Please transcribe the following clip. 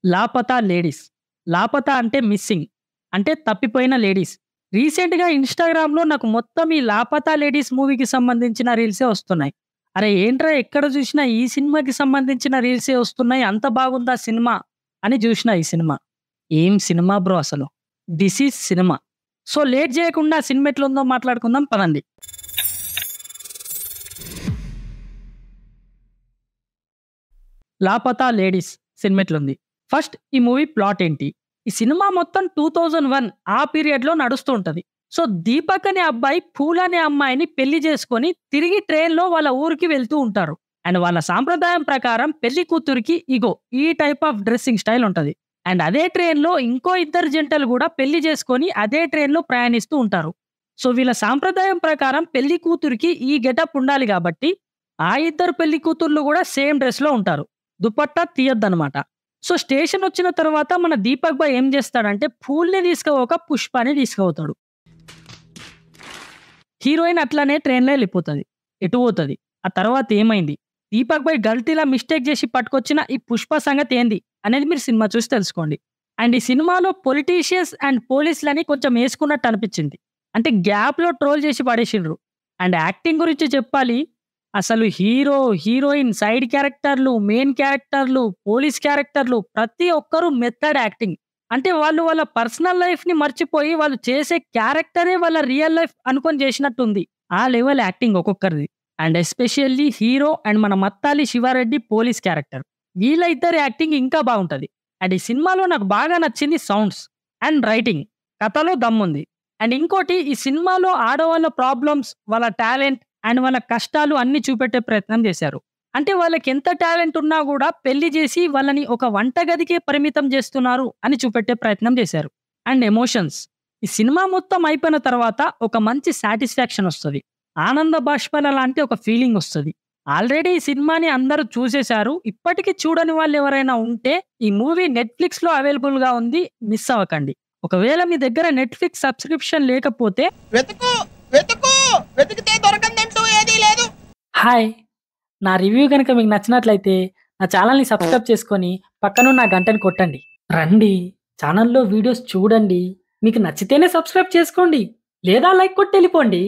Laapataa ladies. Laapataa అంటే missing. అంటే తప్పిపోయిన లేడీస్. రీసెంట్‌గా ఇన్‌స్టాగ్రామ్‌లో నాకు మొత్తం ఈ 'లాపతా లేడీస్' మూవీకి సంబంధించిన రీల్సే వస్తున్నాయి. అరే ఏంట్రా ఎక్కడ చూసినా ఈ సినిమాకి సంబంధించిన రీల్సే వస్తున్నాయి. అంత బాగుందా సినిమా అని చూసినా ఈ సినిమా. ఏం సినిమా బ్రో అసలు. This is cinema. So late చేయకుండా సినిమా ఎట్లుందో మాట్లాడుకుందాం పదండి. 'లాపతా లేడీస్' సినిమా ఎట్లుంది? ఫస్ట్ ఈ మూవీ ప్లాట్ ఏంటి? ఈ సినిమా మొత్తం 2001 ఆ పీరియడ్‌లో నడుస్తూ ఉంటది. సో దీపక్ అనే అబ్బాయి పూల అనే అమ్మాయిని పెళ్లి చేసుకొని తిరిగి ట్రైన్‌లో వాళ్ళ ఊరికి వెళ్తూ ఉంటారు. అండ్ వాళ్ళ సాంప్రదాయం ప్రకారం పెళ్లి కూతురికి ఇగో ఈ టైప్ ఆఫ్ డ్రెస్సింగ్ స్టైల్ ఉంటది. అండ్ అదే ట్రైన్‌లో ఇంకో ఇద్దరు జంటలు గూడా పెళ్లి చేసుకొని అదే ట్రైన్‌లో ప్రయాణిస్తూ ఉంటారు. సో వీళ్ళ సాంప్రదాయం ప్రకారం పెళ్లి కూతురికి ఈ గెటప్ ఉండాలి గాబట్టి, ఆ ఇద్దరు పెళ్లి కూతుర్లు గూడా సేమ్ డ్రెస్‌లో ఉంటారు. దుపట్టా తీయొద్దనమాట. సో స్టేషనొచ్చిన తర్వాత మన దీపక్ భాయ్ ఏం జేస్తాడంటే పూల్‌ని తీసుకపోక పుష్పని తీసుకుపోతాడు. హీరోయిన్ అట్లనే ట్రైన్‌లో ఎళ్ళిపోతది. ఎటు పోతది? ఆ తర్వాత ఏమైంది? దీపక్ భాయ్ గల్తీలా మిస్టేక్ జేసి పట్టుకొచ్చిన ఈ పుష్ప సంగతేంది? అనేది మీరు సినిమా చూసి తెలుసుకోండి. అండ్ ఈ సినిమాలో పొలిటీషియన్స్ అండ్ పోలీసులని కొంచెం యేసుకున్నట్టు అనిపిచ్చింది. అంటే గ్యాప్‌లో ట్రోల్ జేసి పడేసిండ్రు. అండ్ యాక్టింగ్ గురించి చెప్పాలి. అసలు హీరో, హీరోయిన్, సైడ్ క్యారెక్టర్‌లు, మెయిన్ క్యారెక్టర్‌లు, పోలీస్ క్యారెక్టర్‌లు ప్రతి ఒక్కరు మెథడ్ యాక్టింగ్. అంటే వాళ్ళు వాళ్ళ పర్సనల్ లైఫ్‌ని మర్చిపోయి వాళ్ళు చేసే క్యారెక్టరే వాళ్ళ రియల్ లైఫ్ అనుకోని చేసినట్టుంది. ఆ లెవెల్ యాక్టింగ్ ఒక్కొక్కరిది. అండ్ ఎస్పెషల్లీ హీరో అండ్ మన మత్తాలి శివారెడ్డి పోలీస్ క్యారెక్టర్. వీళ్ళ ఇద్దరి యాక్టింగ్ ఇంకా బావుంటది. అండ్ ఈ సినిమాలో నాకు బాగా నచ్చింది సౌండ్స్ అండ్ రైటింగ్. కథలో దమ్ముంది. అండ్ ఇంకోటి ఈ సినిమాలో ఆడవాళ్ళ ప్రాబ్లమ్స్, వాళ్ళ టాలెంట్ అండ్ వాళ్ళ కష్టాలు అన్నీ చూపెట్టే ప్రయత్నం చేశారు. అంటే వాళ్ళకెంత టాలెంట్ ఉన్నా గూడా పెళ్లి జేసి వాళ్ళని ఒక వంటగదికే పరిమితం జేస్తున్నారు అని చూపెట్టే ప్రయత్నం జేశారు. And emotions. ఈ సినిమా మొత్తం అయిపోయిన తర్వాత ఒక మంచి సాటిస్ఫాక్షన్ ఒస్తది. ఆనంద బాష్పాల లాంటి ఒక ఫీలింగ్ ఒస్తది. ఆల్రెడీ ఈ సినిమాని అందరూ చూసేశారు. ఇప్పటికి చూడని వాళ్ళెవరైనా ఉంటే ఈ మూవీ నెట్‌ఫ్లిక్స్‌లో అవైలబుల్‌గా ఉంది. మిస్ అవ్వకండి. ఒకవేళ మీ దగ్గర నెట్‌ఫ్లిక్స్ సబ్స్క్రిప్షన్ లేకపోతే వెతుకు వెతుకు వెతికితే దొరకందంటూ ఏదీ లేదు. హాయ్! నా రివ్యూ గనుక మీకు నచ్చినట్లయితే నా ఛానెల్‌ని సబ్స్క్రైబ్ చేసుకొని పక్కనున్న గంటని కొట్టండి. రండి ఛానెల్‌లో వీడియోస్ చూడండి. మీకు నచ్చితేనే సబ్స్క్రైబ్ చేసుకోండి. లేదా లైక్ కొట్టి ఎళ్ళిపోండి.